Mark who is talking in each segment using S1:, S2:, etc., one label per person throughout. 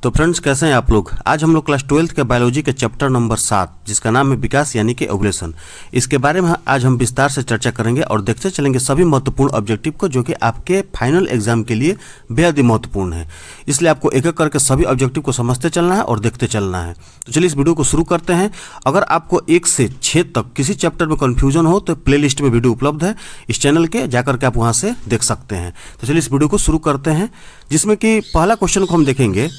S1: तो फ्रेंड्स, कैसे हैं आप लोग। आज हम लोग क्लास 12th के बायोलॉजी के चैप्टर नंबर 7 जिसका नाम है विकास यानी कि ओवुलेशन, इसके बारे में आज हम विस्तार से चर्चा करेंगे और देखते चलेंगे सभी महत्वपूर्ण ऑब्जेक्टिव को जो कि आपके फाइनल एग्जाम के लिए बेहद ही महत्वपूर्ण है। इसलिए आपको एक एक करके सभी ऑब्जेक्टिव को समझते चलना है और देखते चलना है। तो चलिए इस वीडियो को शुरू करते हैं। अगर आपको 1 से 6 तक किसी चैप्टर में कन्फ्यूजन हो तो प्ले लिस्ट में वीडियो उपलब्ध है इस चैनल के, जाकर के आप वहाँ से देख सकते हैं। तो चलिए इस वीडियो को शुरू करते हैं, जिसमें कि पहला क्वेश्चन को हम देखेंगे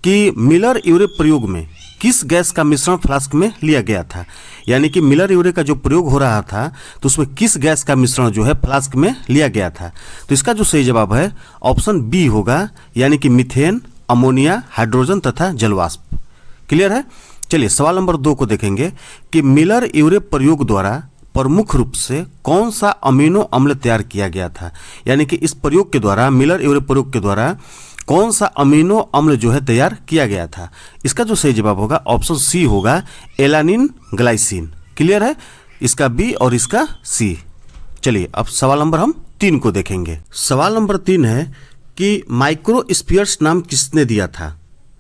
S1: कि मिलर यूरे प्रयोग में किस गैस का मिश्रण फ्लास्क में लिया गया था। यानी कि मिलर यूरे का जो प्रयोग हो रहा था तो उसमें किस गैस का मिश्रण जो है फ्लास्क में लिया गया था। तो इसका जो सही जवाब है ऑप्शन बी होगा, यानी कि मीथेन, अमोनिया, हाइड्रोजन तथा जलवाष्प। क्लियर है। चलिए सवाल नंबर 2 को देखेंगे कि मिलर यूरे प्रयोग द्वारा प्रमुख रूप से कौन सा अमीनो अम्ल तैयार किया गया था। यानी कि इस प्रयोग के द्वारा, मिलर यूरे प्रयोग के द्वारा कौन सा अमीनो अम्ल जो है तैयार किया गया था। इसका जो सही जवाब होगा ऑप्शन सी होगा, एलानिन ग्लाइसिन। क्लियर है। इसका बी और इसका सी। चलिए अब सवाल नंबर हम 3 को देखेंगे। सवाल नंबर 3 है कि माइक्रोस्फीयर्स नाम किसने दिया था।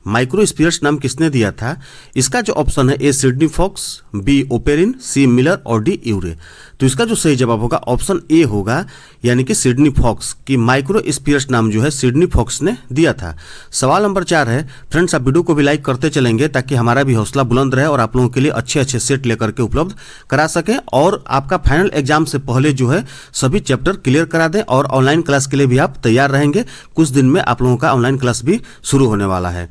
S1: माइक्रोस्फीयर्स नाम किसने दिया था। इसका जो ऑप्शन है A Sidney Fox, B Oparin, C Miller और डी यूरे। तो इसका जो सही जवाब होगा ऑप्शन ए होगा, यानी कि सिडनी फॉक्स की माइक्रोस्फीयर्स नाम जो है सिडनी फॉक्स ने दिया था। सवाल नंबर 4 है। फ्रेंड्स, आप वीडियो को भी लाइक करते चलेंगे ताकि हमारा भी हौसला बुलंद रहे और आप लोगों के लिए अच्छे अच्छे सेट लेकर के उपलब्ध करा सकें और आपका फाइनल एग्जाम से पहले जो है सभी चैप्टर क्लियर करा दें। और ऑनलाइन क्लास के लिए भी आप तैयार रहेंगे। कुछ दिन में आप लोगों का ऑनलाइन क्लास भी शुरू होने वाला है।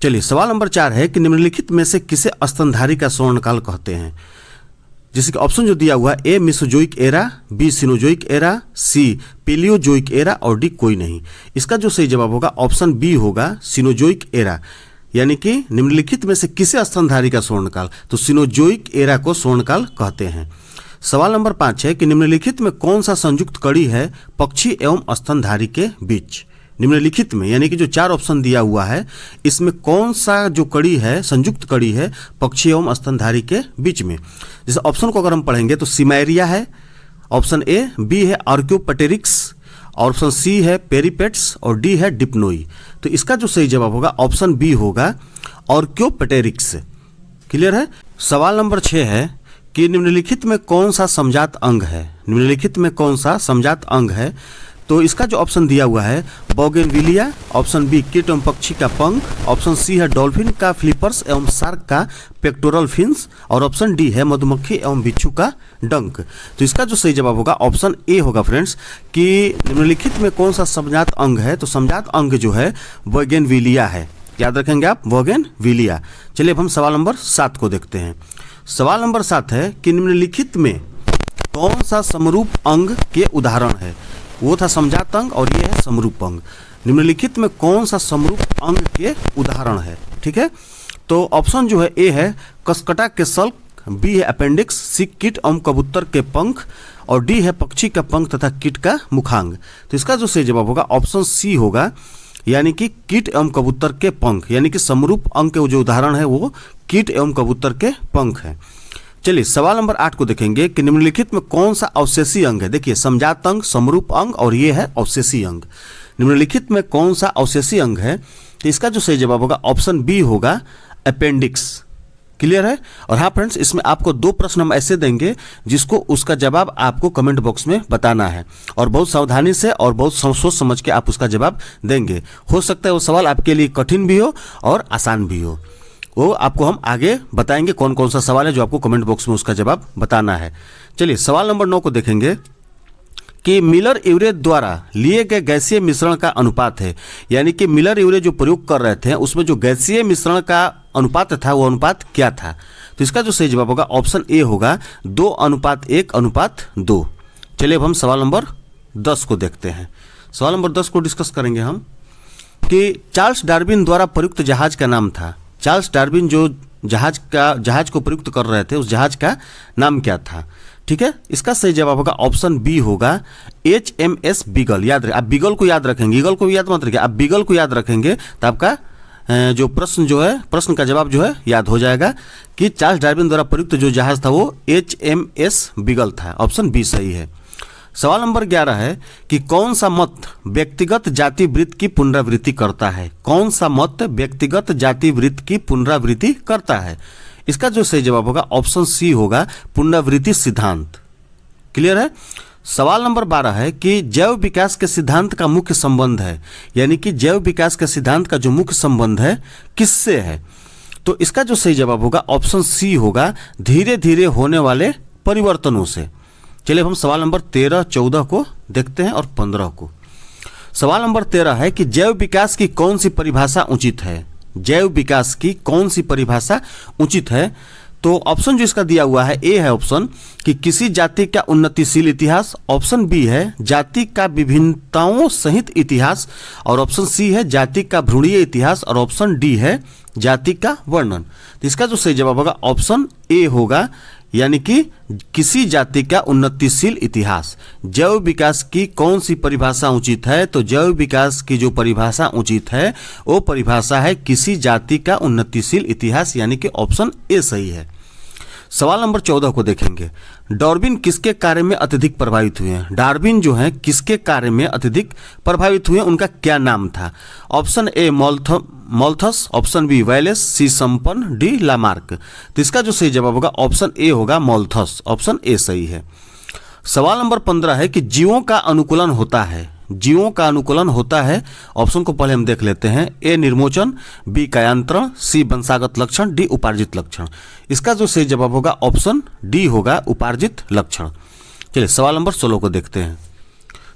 S1: चलिए सवाल नंबर 4 है कि निम्नलिखित में से किसे स्तनधारी का स्वर्णकाल कहते हैं। जैसे कि ऑप्शन जो दिया हुआ है A Mesozoic era, B Cenozoic era, C Paleozoic era और डी कोई नहीं। इसका जो सही जवाब होगा ऑप्शन बी होगा, सिनोजोइक एरा। यानी कि निम्नलिखित में से किसे स्तनधारी का स्वर्णकाल, तो सिनोजोइक एरा को स्वर्णकाल कहते हैं। सवाल नंबर 5 है कि निम्नलिखित में कौन सा संयुक्त कड़ी है पक्षी एवं स्तनधारी के बीच। निम्नलिखित में यानी कि जो 4 ऑप्शन दिया हुआ है इसमें कौन सा जो कड़ी है, संयुक्त कड़ी है पक्षी एवं स्तनधारी के बीच में। जैसे ऑप्शन को अगर हम पढ़ेंगे तो सिमैरिया है ऑप्शन ए, बी है आर्क्योपटेरिक्स, ऑप्शन सी है पेरिपेट्स और डी है डिप्नोई। तो इसका जो सही जवाब होगा ऑप्शन बी होगा, आर्क्योपटेरिक्स। क्लियर है। सवाल नंबर 6 है कि निम्नलिखित में कौन सा समजात अंग है। निम्नलिखित में कौन सा समजात अंग है। तो इसका जो ऑप्शन दिया हुआ है बोगेनविलिया, ऑप्शन बी कीट एवं पक्षी का पंख, ऑप्शन सी है डॉल्फिन का फ्लिपर्स एवं शार्क का पेक्टोरल फिन्स और ऑप्शन डी है मधुमक्खी एवं बिच्छू का डंक। तो इसका जो सही जवाब होगा ऑप्शन ए होगा फ्रेंड्स, कि निम्नलिखित में कौन सा समजात अंग है। तो समजात अंग जो है बोगेनविलिया है। याद रखेंगे आप, बोगेनविलिया। चलिए अब हम सवाल नंबर 7 को देखते हैं। सवाल नंबर 7 है कि निम्नलिखित में कौन सा समरूप अंग के उदाहरण है। वो था समजात अंग और ये है समरूप अंग। निम्नलिखित में कौन सा समरूप अंग के उदाहरण है। ठीक है। तो ऑप्शन जो है ए है कसकटा के सल्क, बी है अपेंडिक्स, सी कीट एवं कबूतर के पंख और डी है पक्षी का पंख तथा कीट का मुखांग। तो इसका जो सही जवाब होगा ऑप्शन सी होगा, यानी कि कीट एवं कबूतर के पंख। यानी कि समरूप अंग के जो उदाहरण है वो कीट एवं कबूतर के पंख है। चलिए सवाल नंबर 8 को देखेंगे कि निम्नलिखित में कौन सा अवशेषी अंग है। देखिए समजात अंग, समरूप अंग और ये है अवशेषी अंग। निम्नलिखित में कौन सा अवशेषी अंग है। तो इसका जो सही जवाब होगा ऑप्शन बी होगा, अपेंडिक्स। क्लियर है। और हाँ फ्रेंड्स, इसमें आपको 2 प्रश्न हम ऐसे देंगे जिसको उसका जवाब आपको कमेंट बॉक्स में बताना है और बहुत सावधानी से और बहुत सोच समझ के आप उसका जवाब देंगे। हो सकता है वो सवाल आपके लिए कठिन भी हो और आसान भी हो, वो आपको हम आगे बताएंगे कौन कौन सा सवाल है जो आपको कमेंट बॉक्स में उसका जवाब बताना है। चलिए सवाल नंबर 9 को देखेंगे कि मिलर यूरे द्वारा लिए गए गैसीय मिश्रण का अनुपात है। यानी कि मिलर यूरे जो प्रयोग कर रहे थे उसमें जो गैसीय मिश्रण का अनुपात था वो अनुपात क्या था। तो इसका जो सही जवाब होगा ऑप्शन ए होगा, 2:1:2। चलिए अब हम सवाल नंबर 10 को देखते हैं। सवाल नंबर 10 को डिस्कस करेंगे हम कि चार्ल्स डार्विन द्वारा प्रयुक्त जहाज का नाम था। चार्ल्स डार्विन जो जहाज को प्रयुक्त कर रहे थे उस जहाज का नाम क्या था। ठीक है। इसका सही जवाब होगा ऑप्शन बी होगा, HMS बीगल। याद रखें, आप बीगल को याद रखेंगे, ईगल को भी याद मत रखिए, आप बीगल को याद रखेंगे तो आपका जो प्रश्न का जवाब जो है याद हो जाएगा कि चार्ल्स डार्विन द्वारा प्रयुक्त जो जहाज था वो HMS बीगल था। ऑप्शन बी सही है। सवाल नंबर 11 है कि कौन सा मत व्यक्तिगत जाति वृत्त की पुनरावृत्ति करता है। कौन सा मत व्यक्तिगत जाति वृत्त की पुनरावृत्ति करता है। इसका जो सही जवाब होगा ऑप्शन सी होगा, पुनरावृत्ति सिद्धांत। क्लियर है। सवाल नंबर 12 है कि जैव विकास के सिद्धांत का मुख्य संबंध है, यानी कि जैव विकास के सिद्धांत का जो मुख्य संबंध है किससे है। तो इसका जो सही जवाब होगा ऑप्शन सी होगा, धीरे धीरे होने वाले परिवर्तनों से। चलिए हम सवाल नंबर 13, 14 को देखते हैं और 15 को। सवाल नंबर 13 है कि जैव विकास की कौन सी परिभाषा उचित है। जैव विकास की कौन सी परिभाषा उचित है। तो ऑप्शन जो इसका दिया हुआ है, ए है ऑप्शन कि किसी जाति का उन्नतिशील इतिहास, ऑप्शन बी है जाति का विभिन्नताओं सहित इतिहास, और ऑप्शन सी है जाति का भ्रूणीय इतिहास, और ऑप्शन डी है जाति का वर्णन। तो इसका जो सही जवाब होगा ऑप्शन ए होगा, यानी कि किसी जाति का उन्नतिशील इतिहास। जैव विकास की कौन सी परिभाषा उचित है। तो जैव विकास की जो परिभाषा उचित है वो परिभाषा है किसी जाति का उन्नतिशील इतिहास, यानी कि ऑप्शन ए सही है। सवाल नंबर 14 को देखेंगे। डार्विन किसके कार्य में अत्यधिक प्रभावित हुए हैं। डार्विन जो है किसके कार्य में अत्यधिक प्रभावित हुए हैं, उनका क्या नाम था। Option A Malthus, option B Wallace, C संपन्न, डी लामार्क। तो इसका जो सही जवाब होगा ऑप्शन ए होगा मॉल्थस, ऑप्शन ए सही है। सवाल नंबर 15 है कि जीवों का अनुकूलन होता है। जीवों का अनुकूलन होता है, ऑप्शन को पहले हम देख लेते हैं। ए निर्मोचन, बी कायांतरण, सी वंशागत लक्षण, डी उपार्जित लक्षण। इसका जो सही जवाब होगा ऑप्शन डी होगा, उपार्जित लक्षण। चलिए सवाल नंबर 16 को देखते हैं।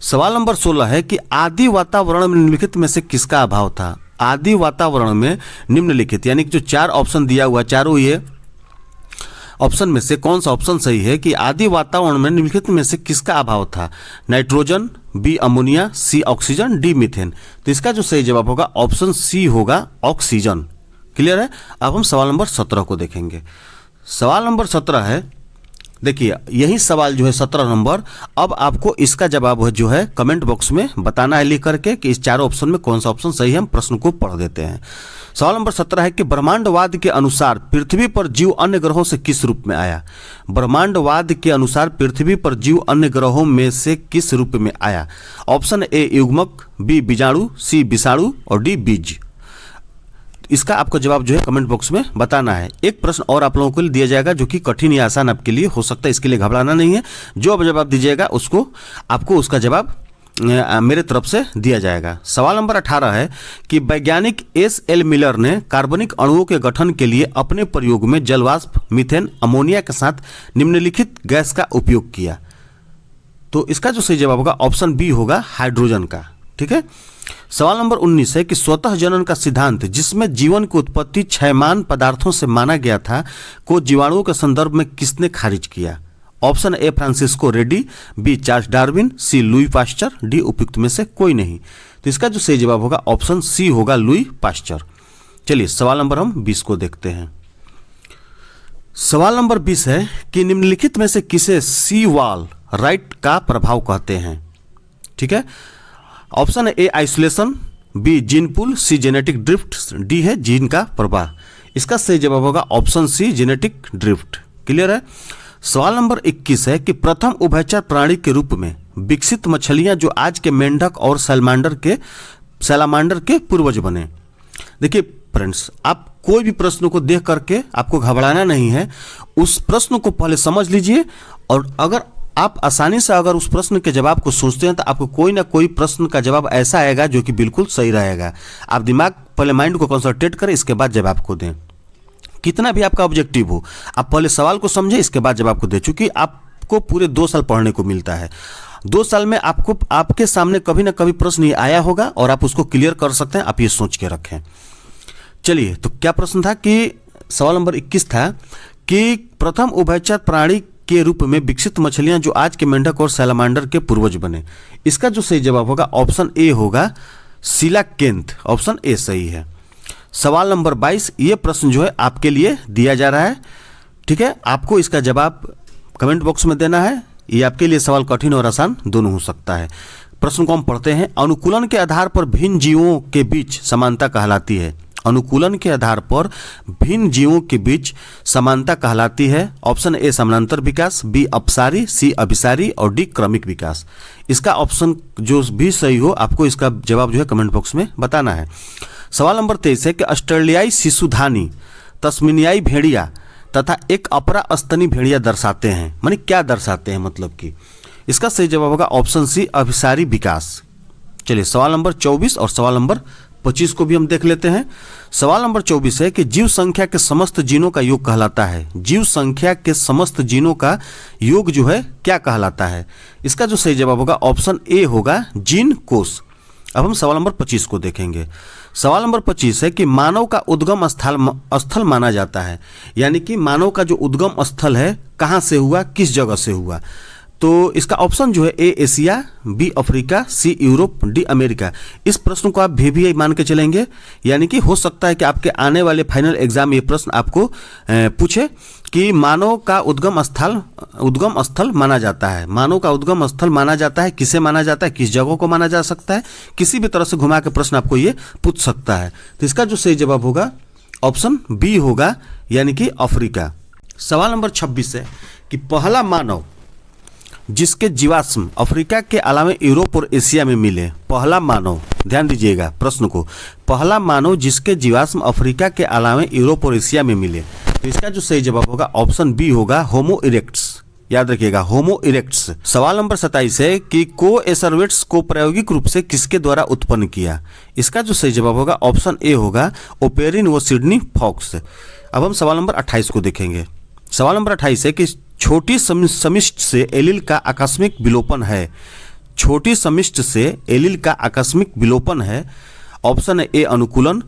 S1: सवाल नंबर 16 है कि आदि वातावरण में निम्नलिखित में से किसका अभाव था। आदि वातावरण में निम्नलिखित, यानी कि जो 4 ऑप्शन दिया हुआ, चारों ये ऑप्शन में से कौन सा ऑप्शन सही है कि आदि वातावरण में निम्नलिखित में से किसका अभाव था। नाइट्रोजन, बी अमोनिया, सी ऑक्सीजन, डी मीथेन। तो इसका जो सही जवाब होगा ऑप्शन सी होगा, ऑक्सीजन। क्लियर है। अब हम सवाल नंबर 17 को देखेंगे। सवाल नंबर 17 है, देखिए यही सवाल जो है 17 नंबर, अब आपको इसका जवाब जो है कमेंट बॉक्स में बताना है लिख करके कि इस चारों ऑप्शन में कौन सा ऑप्शन सही है। हम प्रश्न को पढ़ देते हैं। सवाल नंबर 17 है कि ब्रह्मांडवाद के अनुसार पृथ्वी पर जीव अन्य ग्रहों से किस रूप में आया। ब्रह्मांडवाद के अनुसार पृथ्वी पर जीव अन्य ग्रहों में से किस रूप में आया। ऑप्शन ए युग्मक, बी बीजाणु, सी विषाणु, और डी बीज। इसका आपको जवाब जो है कमेंट बॉक्स में बताना है। एक प्रश्न और आप लोगों को दिया जाएगा जो कि कठिन या आसान आपके लिए हो सकता है, इसके लिए घबराना नहीं है। जो अब जवाब दीजिएगा उसको आपको उसका जवाब मेरे तरफ से दिया जाएगा। सवाल नंबर 18 है कि वैज्ञानिक एस.एल. मिलर ने कार्बनिक अणुओं के गठन के लिए अपने प्रयोग में जलवाष्प, मीथेन, अमोनिया के साथ निम्नलिखित गैस का उपयोग किया। तो इसका जो सही जवाब होगा ऑप्शन बी होगा, हाइड्रोजन का। ठीक है। सवाल नंबर 19 है कि स्वतः जनन का सिद्धांत, जिसमें जीवन की उत्पत्ति क्षयमान पदार्थों से माना गया था, को जीवाणुओं के संदर्भ में किसने खारिज किया। Option A Francisco Redi, B Charles Darwin, C Louis Pasteur, D उपयुक्त में से कोई नहीं। तो इसका जो सही जवाब होगा ऑप्शन सी होगा, लुई पास्चर। चलिए सवाल नंबर हम 20 को देखते हैं। सवाल नंबर 20 है कि निम्नलिखित में से किसे सी वॉल राइट का प्रभाव कहते हैं। ठीक है। Option A isolation, B gene pool, C genetic drift, D है जीन का प्रवाह। इसका सही जवाब होगा option C, genetic drift. Clear है। सवाल नंबर 21 है कि प्रथम उभयचर प्राणी के रूप में विकसित मछलियां जो आज के मेंढक और सैलामांडर के पूर्वज बने। देखिए फ्रेंड्स, आप कोई भी प्रश्न को देख करके आपको घबराना नहीं है, उस प्रश्न को पहले समझ लीजिए, और अगर आप आसानी से अगर उस प्रश्न के जवाब को सोचते हैं तो आपको कोई ना कोई प्रश्न का जवाब ऐसा आएगा जो कि बिल्कुल सही रहेगा। आप दिमाग पहले माइंड को कंसंट्रेट करें, इसके बाद जवाब को दें। कितना भी आपका ऑब्जेक्टिव हो, आप पहले सवाल को समझें, इसके बाद जवाब को दें। चूंकि आपको पूरे 2 साल पढ़ने को मिलता है, 2 साल में आपको आपके सामने कभी ना कभी प्रश्न आया होगा और आप उसको क्लियर कर सकते हैं। आप ये सोच के रखें। चलिए, तो क्या प्रश्न था कि सवाल नंबर 21 था कि प्रथम उभयचर प्राणी के रूप में विकसित मछलियां जो आज के मेंढक और सैलामांडर के पूर्वज बने। इसका जो सही जवाब होगा ऑप्शन ए होगा, सीलाकेंथ। ऑप्शन ए सही है। सवाल नंबर 22, ये प्रश्न जो है आपके लिए दिया जा रहा है। ठीक है। आपको इसका जवाब कमेंट बॉक्स में देना है। ये आपके लिए सवाल कठिन और आसान दोनों हो सकता है। प्रश्न को हम पढ़ते हैं। अनुकूलन के आधार पर भिन्न जीवों के बीच समानता कहलाती है। अनुकूलन के आधार पर भिन्न जीवों के बीच समानता कहलाती है। ऑप्शन ए समानांतर विकास, बी अपसारी, सी अभिसारी और डी क्रमिक विकास। इसका ऑप्शन जो भी सही हो आपको इसका जवाब जो है कमेंट बॉक्स में बताना है। सवाल नंबर 23 है कि ऑस्ट्रेलियाई शिशुधानी, तस्मानियाई भेड़िया तथा एक अपरा स्तनी भेड़िया दर्शाते हैं, माने क्या दर्शाते हैं, मतलब कि इसका सही जवाब होगा ऑप्शन सी अभिसारी विकास। चलिए सवाल नंबर 24 और सवाल नंबर 25 को भी हम देख लेते हैं। सवाल नंबर 24 है कि जीव संख्या के समस्त जीनों का योग कहलाता है। जीव संख्या के समस्त जीनों का योग जो है क्या कहलाता है? इसका जो सही जवाब होगा ऑप्शन ए होगा जीन कोष। अब हम सवाल नंबर 25 को देखेंगे। सवाल नंबर 25 है कि मानव का उद्गम स्थल माना जाता है, यानी कि मानव का जो उद्गम स्थल है कहाँ से हुआ, किस जगह से हुआ। तो इसका ऑप्शन जो है A Asia, B Africa, C Europe, D America. इस प्रश्न को आप भी मान के चलेंगे, यानी कि हो सकता है कि आपके आने वाले फाइनल एग्जाम में ये प्रश्न आपको पूछे कि मानव का उद्गम स्थल माना जाता है। मानव का उद्गम स्थल माना जाता है, किसे माना जाता है, किस जगह को माना जा सकता है, किसी भी तरह से घुमा के प्रश्न आपको ये पूछ सकता है। तो इसका जो सही जवाब होगा ऑप्शन बी होगा, यानी कि अफ्रीका। सवाल नंबर 26 है कि पहला मानव जिसके जीवाश्म अफ्रीका के अलावा यूरोप और एशिया में मिले, पहला मानव, ध्यान दीजिएगा प्रश्न को, पहला मानव जिसके जीवाश्म अफ्रीका के अलावा यूरोप और एशिया में मिले। तो इसका जो सही जवाब होगा ऑप्शन बी होगा होमो इरेक्ट्स। याद रखिएगा होमो इरेक्ट्स। सवाल नंबर 27 है कि कोएसरवेट्स को प्रायोगिक रूप से किसके द्वारा उत्पन्न किया। इसका जो सही जवाब होगा ऑप्शन ए होगा ओपेरिन व सिडनी फॉक्स। अब हम सवाल नंबर 28 को देखेंगे। सवाल नंबर 28 है कि छोटी समिष्ट से एलील का आकस्मिक विलोपन है। छोटी समिष्ट से एलील का आकस्मिक विलोपन है। ऑप्शन है ए अनुकूलन,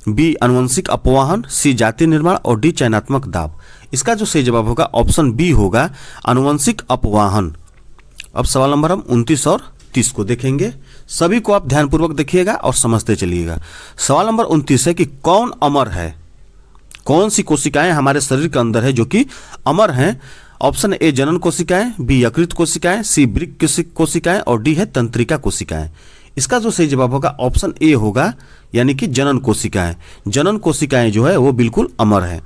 S1: बी आनुवंशिक अपवाहन, सी जाति निर्माण और डी चयनात्मक दाब। इसका जो सही जवाब होगा ऑप्शन बी होगा आनुवंशिक अपवाहन। अब सवाल नंबर हम 29 और 30 को देखेंगे। सभी को आप ध्यानपूर्वक देखिएगा और समझते चलिएगा। सवाल नंबर 29 है कि कौन अमर है, कौन सी कोशिकाएं हमारे शरीर के अंदर है जो कि अमर हैं। ऑप्शन ए जनन कोशिकाएं, बी यकृत कोशिकाएं, सी वृक्क कोशिकाएं और डी है तंत्रिका कोशिकाएं। इसका जो सही जवाब होगा ऑप्शन ए होगा, यानी कि जनन कोशिकाएं। जनन कोशिकाएं जो है वो बिल्कुल अमर है।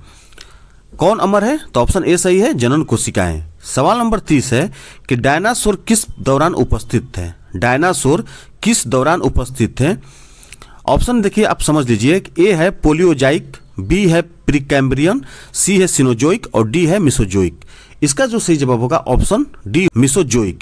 S1: कौन अमर है? तो ऑप्शन ए सही है, जनन कोशिकाएं। सवाल नंबर 30 है कि डायनासोर किस दौरान उपस्थित थे। डायनासोर किस दौरान उपस्थित थे? ऑप्शन देखिए आप समझ लीजिए, ए है पोलियोजाइक, बी है प्रीकैम्ब्रियन, सी है सिनोजोइक और डी है मिसोजोइक। इसका जो सही जवाब होगा ऑप्शन डी मिसोजोइक।